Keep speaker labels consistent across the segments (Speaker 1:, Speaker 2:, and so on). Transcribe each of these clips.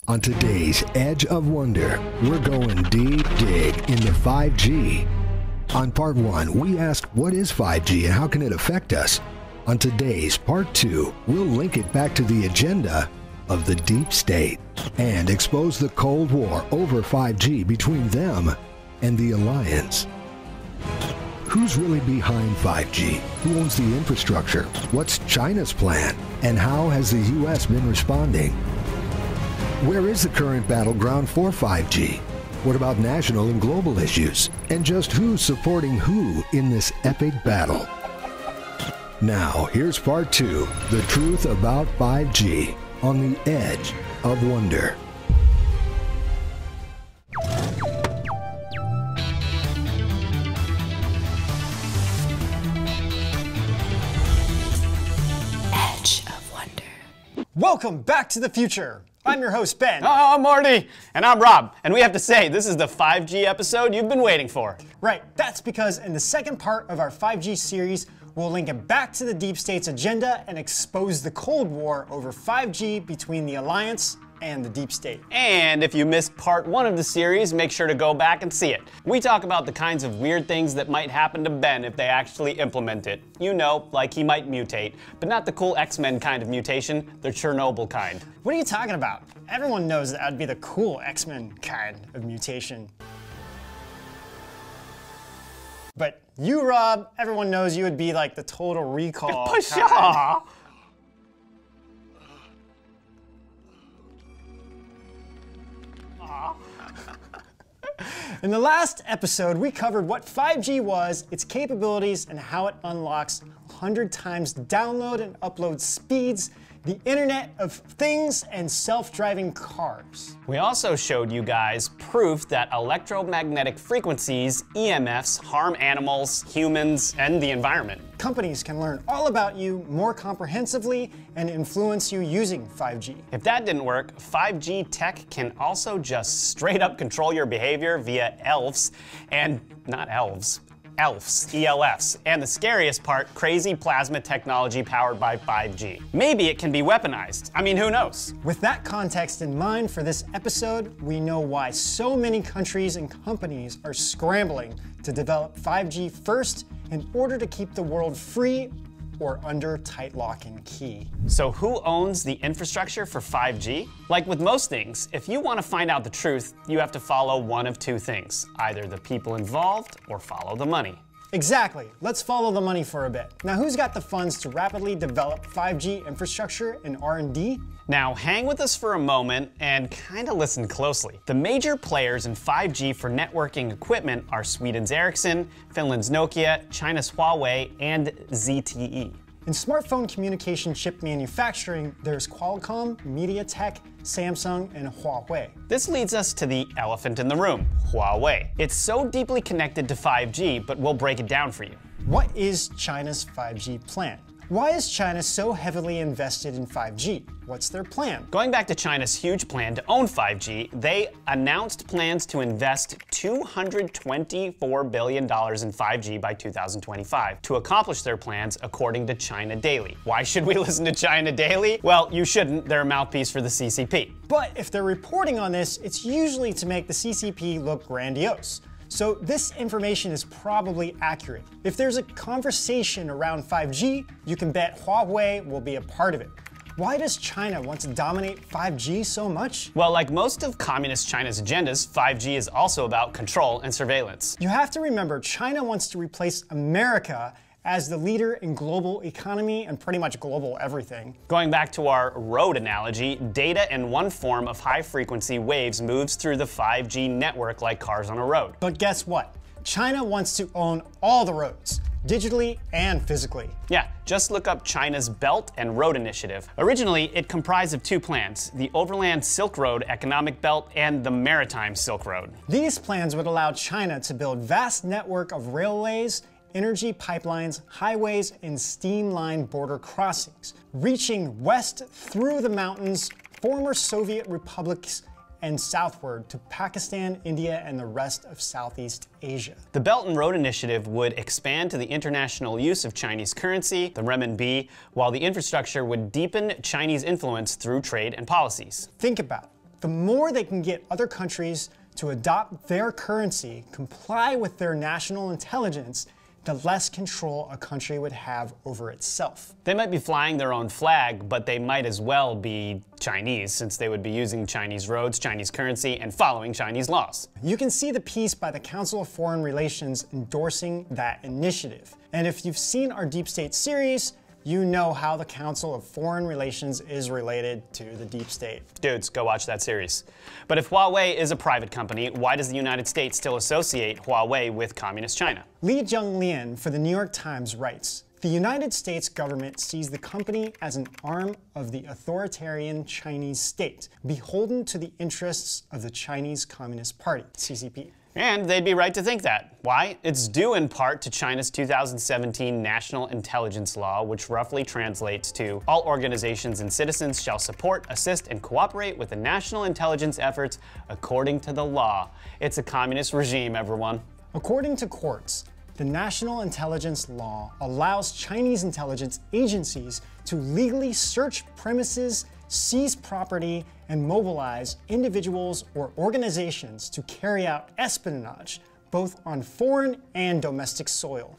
Speaker 1: On today's Edge of Wonder, we're going deep dig into 5G. On part 1, we asked what is 5G and how can it affect us? On today's part 2, we'll link it back to the agenda of the deep state and expose the Cold War over 5G between them and the alliance. Who's really behind 5G? Who owns the infrastructure? What's China's plan? And how has the U.S. been responding? Where is the current battleground for 5G? What about national and global issues? And just who's supporting who in this epic battle? Now, here's part 2, the truth about 5G on the Edge of Wonder.
Speaker 2: Edge of Wonder.
Speaker 3: Welcome back to the future. I'm your host, Ben.
Speaker 4: I'm Marty. And I'm Rob. And we have to say, this is the 5G episode you've been waiting for.
Speaker 3: Right, that's because in the second part of our 5G series, we'll link it back to the deep state's agenda and expose the Cold War over 5G between the alliance and the deep state.
Speaker 4: And if you missed part 1 of the series, make sure to go back and see it. We talk about the kinds of weird things that might happen to Ben if they actually implement it. You know, like he might mutate, but not the cool X-Men kind of mutation, the Chernobyl kind.
Speaker 3: What are you talking about? Everyone knows that would be the cool X-Men kind of mutation. But you, Rob, everyone knows you would be like the Total Recall kind. In the last episode, we covered what 5G was, its capabilities, and how it unlocks 100 times download and upload speeds, the Internet of Things, and self-driving cars.
Speaker 4: We also showed you guys proof that electromagnetic frequencies, EMFs, harm animals, humans, and the environment.
Speaker 3: Companies can learn all about you more comprehensively and influence you using 5G.
Speaker 4: If that didn't work, 5G tech can also just straight up control your behavior via elves, and not elves. ELFs, ELFs, and the scariest part, crazy plasma technology powered by 5G. Maybe it can be weaponized. I mean, who knows?
Speaker 3: With that context in mind for this episode, we know why so many countries and companies are scrambling to develop 5G first in order to keep the world free or under tight lock and key.
Speaker 4: So who owns the infrastructure for 5G? Like with most things, if you want to find out the truth, you have to follow one of two things, either the people involved or follow the money.
Speaker 3: Exactly. Let's follow the money for a bit. Now, who's got the funds to rapidly develop 5G infrastructure and R&D?
Speaker 4: Now, hang with us for a moment and kind of listen closely. The major players in 5G for networking equipment are Sweden's Ericsson, Finland's Nokia, China's Huawei, and ZTE.
Speaker 3: In smartphone communication chip manufacturing, there's Qualcomm, MediaTek, Samsung, and Huawei.
Speaker 4: This leads us to the elephant in the room, Huawei. It's so deeply connected to 5G, but we'll break it down for you.
Speaker 3: What is China's 5G plan? Why is China so heavily invested in 5G? What's their plan?
Speaker 4: Going back to China's huge plan to own 5G, they announced plans to invest $224 billion in 5G by 2025 to accomplish their plans, according to China Daily. Why should we listen to China Daily? Well, you shouldn't. They're a mouthpiece for the CCP.
Speaker 3: But if they're reporting on this, it's usually to make the CCP look grandiose. So this information is probably accurate. If there's a conversation around 5G, you can bet Huawei will be a part of it. Why does China want to dominate 5G so much?
Speaker 4: Well, like most of Communist China's agendas, 5G is also about control and surveillance.
Speaker 3: You have to remember, China wants to replace America as the leader in global economy and pretty much global everything.
Speaker 4: Going back to our road analogy, data in one form of high-frequency waves moves through the 5G network like cars on a road.
Speaker 3: But guess what? China wants to own all the roads, digitally and physically.
Speaker 4: Yeah, just look up China's Belt and Road Initiative. Originally, it comprised of two plans, the Overland Silk Road Economic Belt and the Maritime Silk Road.
Speaker 3: These plans would allow China to build vast network of railways, energy pipelines, highways, and steam-line border crossings, reaching west through the mountains, former Soviet republics, and southward to Pakistan, India, and the rest of Southeast Asia.
Speaker 4: The Belt and Road Initiative would expand to the international use of Chinese currency, the renminbi, while the infrastructure would deepen Chinese influence through trade and policies.
Speaker 3: Think about it. the more they can get other countries to adopt their currency, comply with their national intelligence, the less control a country would have over itself.
Speaker 4: They might be flying their own flag, but they might as well be Chinese, since they would be using Chinese roads, Chinese currency, and following Chinese laws.
Speaker 3: You can see the piece by the Council of Foreign Relations endorsing that initiative. And if you've seen our Deep State series, you know how the Council of Foreign Relations is related to the deep state.
Speaker 4: Dudes, go watch that series. But if Huawei is a private company, why does the United States still associate Huawei with Communist China?
Speaker 3: Li Jianglian for the New York Times writes, the United States government sees the company as an arm of the authoritarian Chinese state, beholden to the interests of the Chinese Communist Party, CCP.
Speaker 4: And they'd be right to think that. Why? It's due in part to China's 2017 National Intelligence Law, which roughly translates to all organizations and citizens shall support, assist, and cooperate with the national intelligence efforts according to the law. It's a communist regime, everyone.
Speaker 3: According to courts, the National Intelligence Law allows Chinese intelligence agencies to legally search premises, seize property, and mobilize individuals or organizations to carry out espionage, both on foreign and domestic soil.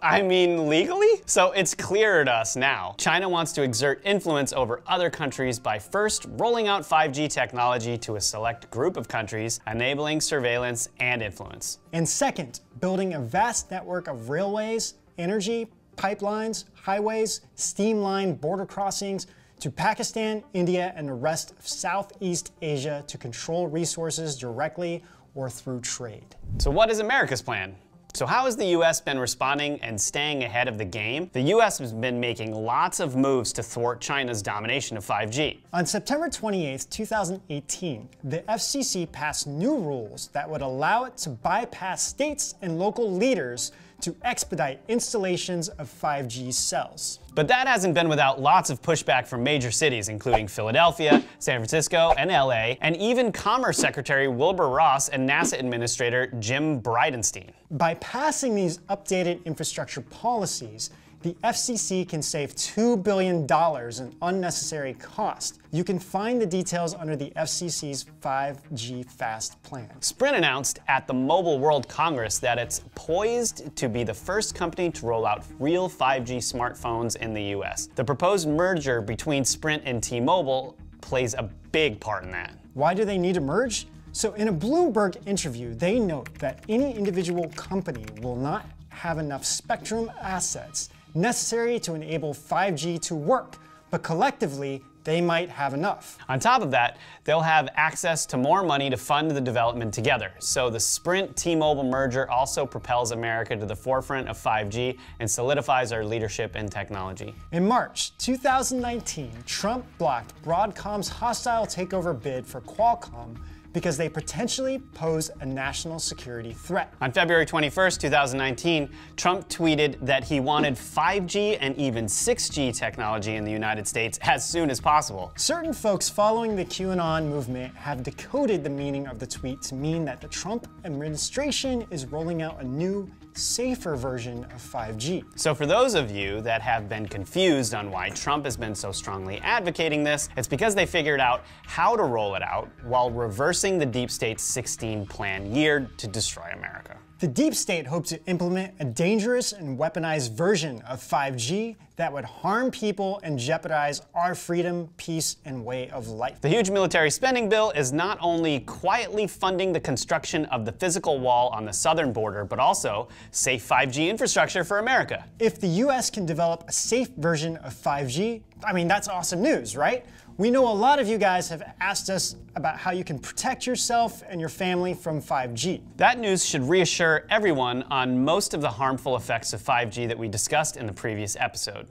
Speaker 4: I mean, legally? So it's clearer to us now. China wants to exert influence over other countries by first rolling out 5G technology to a select group of countries, enabling surveillance and influence.
Speaker 3: And second, building a vast network of railways, energy, pipelines, highways, steam line border crossings, to Pakistan, India, and the rest of Southeast Asia to control resources directly or through trade.
Speaker 4: So what is America's plan? So how has the US been responding and staying ahead of the game? The US has been making lots of moves to thwart China's domination of 5G.
Speaker 3: On September 28, 2018, the FCC passed new rules that would allow it to bypass states and local leaders to expedite installations of 5G cells.
Speaker 4: But that hasn't been without lots of pushback from major cities, including Philadelphia, San Francisco, and LA, and even Commerce Secretary Wilbur Ross and NASA Administrator Jim Bridenstine.
Speaker 3: By passing these updated infrastructure policies, the FCC can save $2 billion in unnecessary cost. You can find the details under the FCC's 5G Fast plan.
Speaker 4: Sprint announced at the Mobile World Congress that it's poised to be the first company to roll out real 5G smartphones in the US. The proposed merger between Sprint and T-Mobile plays a big part in that.
Speaker 3: Why do they need to merge? So in a Bloomberg interview, they note that any individual company will not have enough spectrum assets necessary to enable 5G to work, but collectively, they might have enough.
Speaker 4: On top of that, they'll have access to more money to fund the development together. So the Sprint-T-Mobile merger also propels America to the forefront of 5G and solidifies our leadership in technology.
Speaker 3: In March 2019, Trump blocked Broadcom's hostile takeover bid for Qualcomm because they potentially pose a national security threat.
Speaker 4: On February 21st, 2019, Trump tweeted that he wanted 5G and even 6G technology in the United States as soon as possible.
Speaker 3: Certain folks following the QAnon movement have decoded the meaning of the tweet to mean that the Trump administration is rolling out a new, safer version of 5G.
Speaker 4: So for those of you that have been confused on why Trump has been so strongly advocating this, it's because they figured out how to roll it out while reversing the deep state's 16 plan year to destroy America.
Speaker 3: The deep state hoped to implement a dangerous and weaponized version of 5G that would harm people and jeopardize our freedom, peace, and way of life.
Speaker 4: The huge military spending bill is not only quietly funding the construction of the physical wall on the southern border, but also safe 5G infrastructure for America.
Speaker 3: If the US can develop a safe version of 5G, I mean, that's awesome news, right? We know a lot of you guys have asked us about how you can protect yourself and your family from 5G.
Speaker 4: That news should reassure everyone on most of the harmful effects of 5G that we discussed in the previous episode.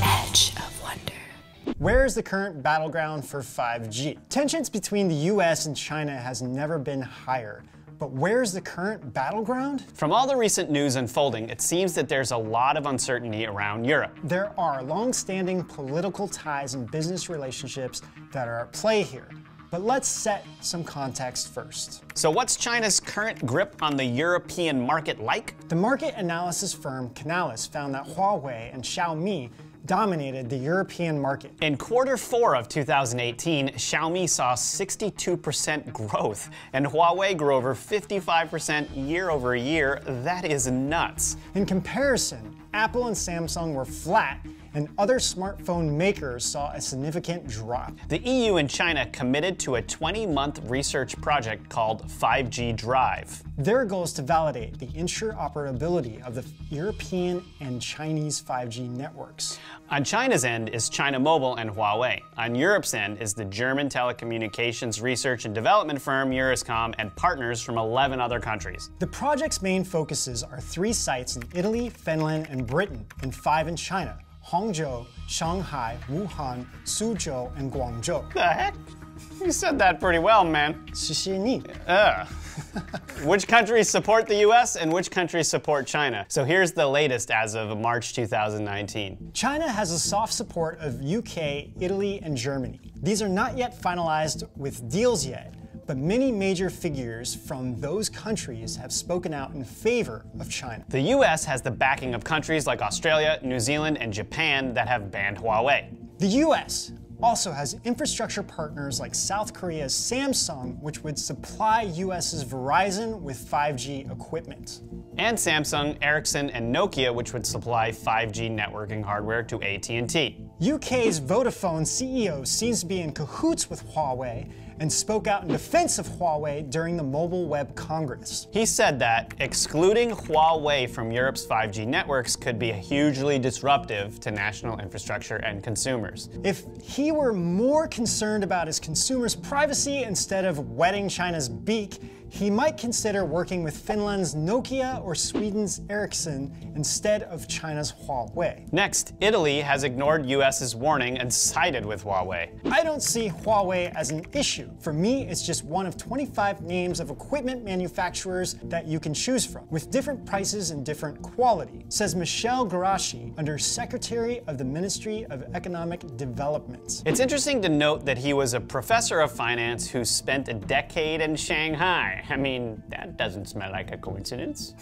Speaker 2: Edge of Wonder.
Speaker 3: Where is the current battleground for 5G? Tensions between the US and China has never been higher. But where's the current battleground?
Speaker 4: From all the recent news unfolding, it seems that there's a lot of uncertainty around Europe.
Speaker 3: There are long-standing political ties and business relationships that are at play here. But let's set some context first.
Speaker 4: So what's China's current grip on the European market like?
Speaker 3: The market analysis firm Canalys found that Huawei and Xiaomi dominated the European market.
Speaker 4: In Q4 of 2018, Xiaomi saw 62% growth, and Huawei grew over 55% year over year. That is nuts.
Speaker 3: In comparison, Apple and Samsung were flat, and other smartphone makers saw a significant drop.
Speaker 4: The EU and China committed to a 20-month research project called 5G Drive.
Speaker 3: Their goal is to validate the interoperability of the European and Chinese 5G networks.
Speaker 4: On China's end is China Mobile and Huawei. On Europe's end is the German telecommunications research and development firm Euroscom and partners from 11 other countries.
Speaker 3: The project's main focuses are 3 sites in Italy, Finland, and Britain, and 5 in China: Hangzhou, Shanghai, Wuhan, Suzhou, and Guangzhou.
Speaker 4: The heck? You said that pretty well, man.
Speaker 3: 谢谢你.
Speaker 4: Which countries support the US and which countries support China? So here's the latest as of March 2019.
Speaker 3: China has a soft support of UK, Italy, and Germany. These are not yet finalized with deals yet, but many major figures from those countries have spoken out in favor of China.
Speaker 4: The US has the backing of countries like Australia, New Zealand, and Japan that have banned Huawei.
Speaker 3: The US also has infrastructure partners like South Korea's Samsung, which would supply US's Verizon with 5G equipment.
Speaker 4: And Samsung, Ericsson, and Nokia, which would supply 5G networking hardware to AT&T.
Speaker 3: UK's Vodafone CEO seems to be in cahoots with Huawei and spoke out in defense of Huawei during the Mobile Web Congress.
Speaker 4: He said that excluding Huawei from Europe's 5G networks could be hugely disruptive to national infrastructure and consumers.
Speaker 3: If he were more concerned about his consumers' privacy instead of wetting China's beak, he might consider working with Finland's Nokia or Sweden's Ericsson instead of China's Huawei.
Speaker 4: Next, Italy has ignored US's warning and sided with Huawei.
Speaker 3: I don't see Huawei as an issue. For me, it's just one of 25 names of equipment manufacturers that you can choose from, with different prices and different quality, says Michelle Garashi, Under Secretary of the Ministry of Economic Development.
Speaker 4: It's interesting to note that he was a professor of finance who spent a decade in Shanghai. I mean, that doesn't smell like a coincidence.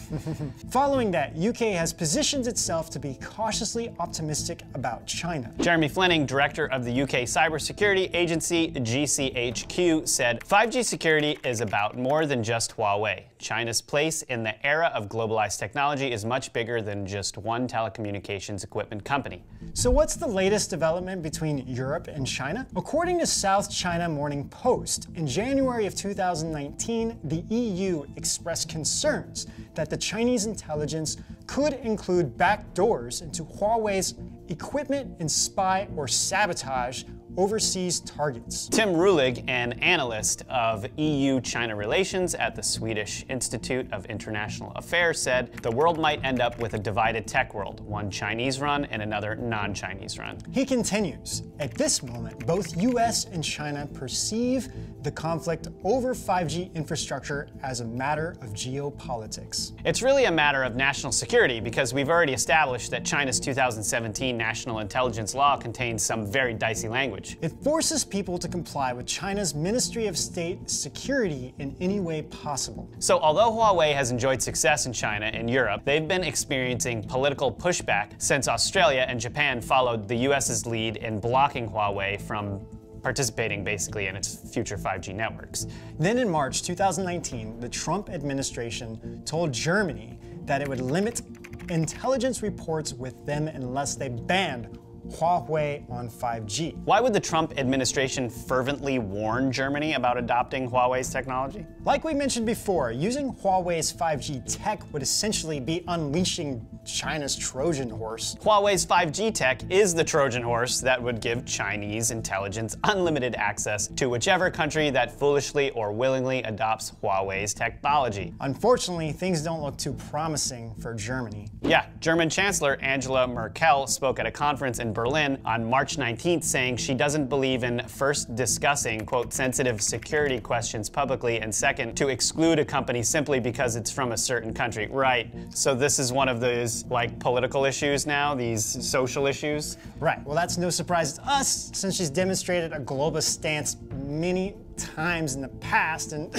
Speaker 3: Following that, UK has positioned itself to be cautiously optimistic about China.
Speaker 4: Jeremy Fleming, director of the UK cybersecurity agency GCHQ, said, 5G security is about more than just Huawei. China's place in the era of globalized technology is much bigger than just one telecommunications equipment company.
Speaker 3: So what's the latest development between Europe and China? According to South China Morning Post, in January of 2019, the EU expressed concerns that the Chinese intelligence could include backdoors into Huawei's equipment and spy or sabotage overseas targets.
Speaker 4: Tim Rulig, an analyst of EU-China relations at the Swedish Institute of International Affairs, said the world might end up with a divided tech world, one Chinese-run and another non-Chinese run.
Speaker 3: He continues, at this moment, both US and China perceive the conflict over 5G infrastructure as a matter of geopolitics.
Speaker 4: It's really a matter of national security because we've already established that China's 2017 National Intelligence Law contains some very dicey language.
Speaker 3: It forces people to comply with China's Ministry of State security in any way possible.
Speaker 4: So although Huawei has enjoyed success in China and Europe, they've been experiencing political pushback since Australia and Japan followed the US's lead in blocking Huawei from participating basically in its future 5G networks.
Speaker 3: Then in March 2019, the Trump administration told Germany that it would limit intelligence reports with them unless they banned Huawei on 5G.
Speaker 4: Why would the Trump administration fervently warn Germany about adopting Huawei's technology?
Speaker 3: Like we mentioned before, using Huawei's 5G tech would essentially be unleashing China's Trojan horse.
Speaker 4: Huawei's 5G tech is the Trojan horse that would give Chinese intelligence unlimited access to whichever country that foolishly or willingly adopts Huawei's technology.
Speaker 3: Unfortunately, things don't look too promising for Germany.
Speaker 4: Yeah, German Chancellor Angela Merkel spoke at a conference in Berlin on March 19th saying she doesn't believe in first discussing, quote, sensitive security questions publicly, and second, to exclude a company simply because it's from a certain country. Right, so this is one of those, like, political issues now, these social issues?
Speaker 3: Right, well that's no surprise to us since she's demonstrated a globalist stance many times in the past, and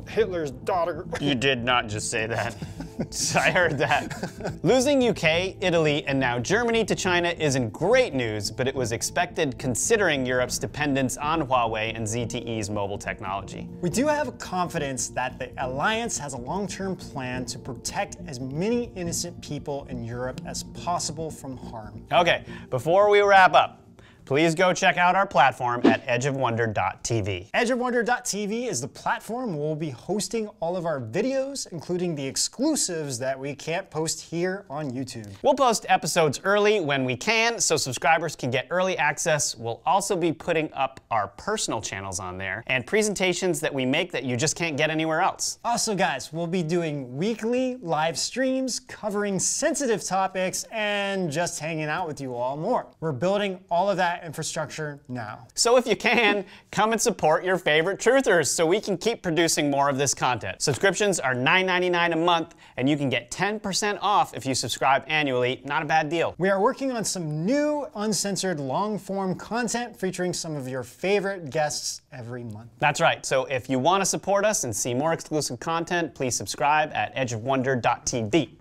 Speaker 3: Hitler's daughter.
Speaker 4: You did not just say that. I heard that. Losing UK, Italy, and now Germany to China isn't great news, but it was expected considering Europe's dependence on Huawei and ZTE's mobile technology.
Speaker 3: We do have confidence that the alliance has a long-term plan to protect as many innocent people in Europe as possible from harm.
Speaker 4: Okay, before we wrap up, please go check out our platform at edgeofwonder.tv.
Speaker 3: Edgeofwonder.tv is the platform where we'll be hosting all of our videos, including the exclusives that we can't post here on YouTube.
Speaker 4: We'll post episodes early when we can, so subscribers can get early access. We'll also be putting up our personal channels on there and presentations that we make that you just can't get anywhere else.
Speaker 3: Also, guys, we'll be doing weekly live streams covering sensitive topics and just hanging out with you all more. We're building all of that infrastructure now.
Speaker 4: So if you can, come and support your favorite truthers so we can keep producing more of this content. Subscriptions are $9.99 a month, and you can get 10% off if you subscribe annually. Not a bad deal.
Speaker 3: We are working on some new uncensored long-form content featuring some of your favorite guests every month.
Speaker 4: That's right. So if you want to support us and see more exclusive content, please subscribe at edgeofwonder.tv.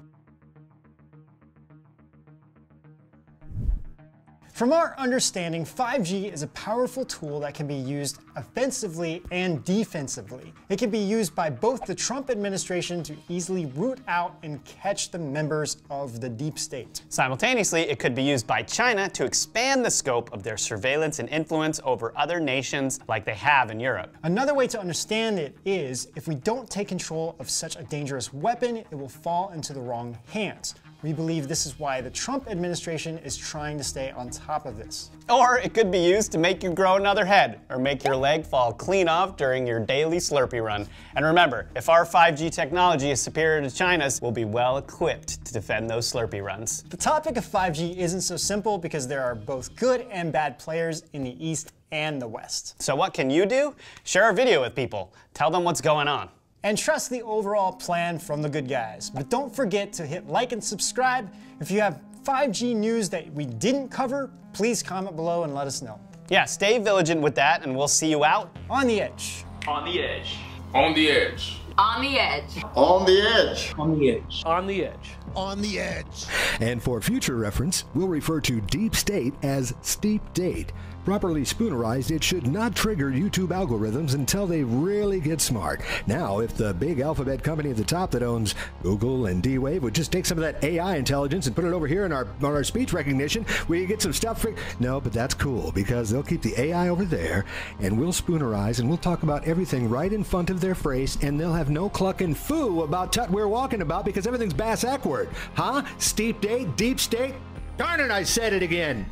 Speaker 3: From our understanding, 5G is a powerful tool that can be used offensively and defensively. It can be used by both the Trump administration to easily root out and catch the members of the deep state.
Speaker 4: Simultaneously, it could be used by China to expand the scope of their surveillance and influence over other nations like they have in Europe.
Speaker 3: Another way to understand it is, if we don't take control of such a dangerous weapon, it will fall into the wrong hands. We believe this is why the Trump administration is trying to stay on top of this.
Speaker 4: Or it could be used to make you grow another head, or make your leg fall clean off during your daily Slurpee run. And remember, if our 5G technology is superior to China's, we'll be well equipped to defend those Slurpee runs.
Speaker 3: The topic of 5G isn't so simple because there are both good and bad players in the East and the West.
Speaker 4: So what can you do? Share our video with people. Tell them what's going on.
Speaker 3: And trust the overall plan from the good guys. But don't forget to hit like and subscribe. If you have 5G news that we didn't cover, please comment below and let us know.
Speaker 4: Yeah, stay vigilant with that, and we'll see you out
Speaker 3: on the edge.
Speaker 5: On the edge.
Speaker 6: On the edge.
Speaker 2: On the edge.
Speaker 6: On the edge.
Speaker 5: On the edge. On the edge.
Speaker 1: On the edge. And for future reference, we'll refer to deep state as steep date. Properly spoonerized, it should not trigger YouTube algorithms until they really get smart. Now, if the big alphabet company at the top that owns Google and D-Wave would just take some of that AI intelligence and put it over here on our speech recognition, we get some stuff. No, but that's cool because they'll keep the AI over there, and we'll spoonerize and we'll talk about everything right in front of their face, and they'll have no cluck and foo about tut we're walking about because everything's bass-ackward. Huh? Steep date? Deep state? Darn it, I said it again.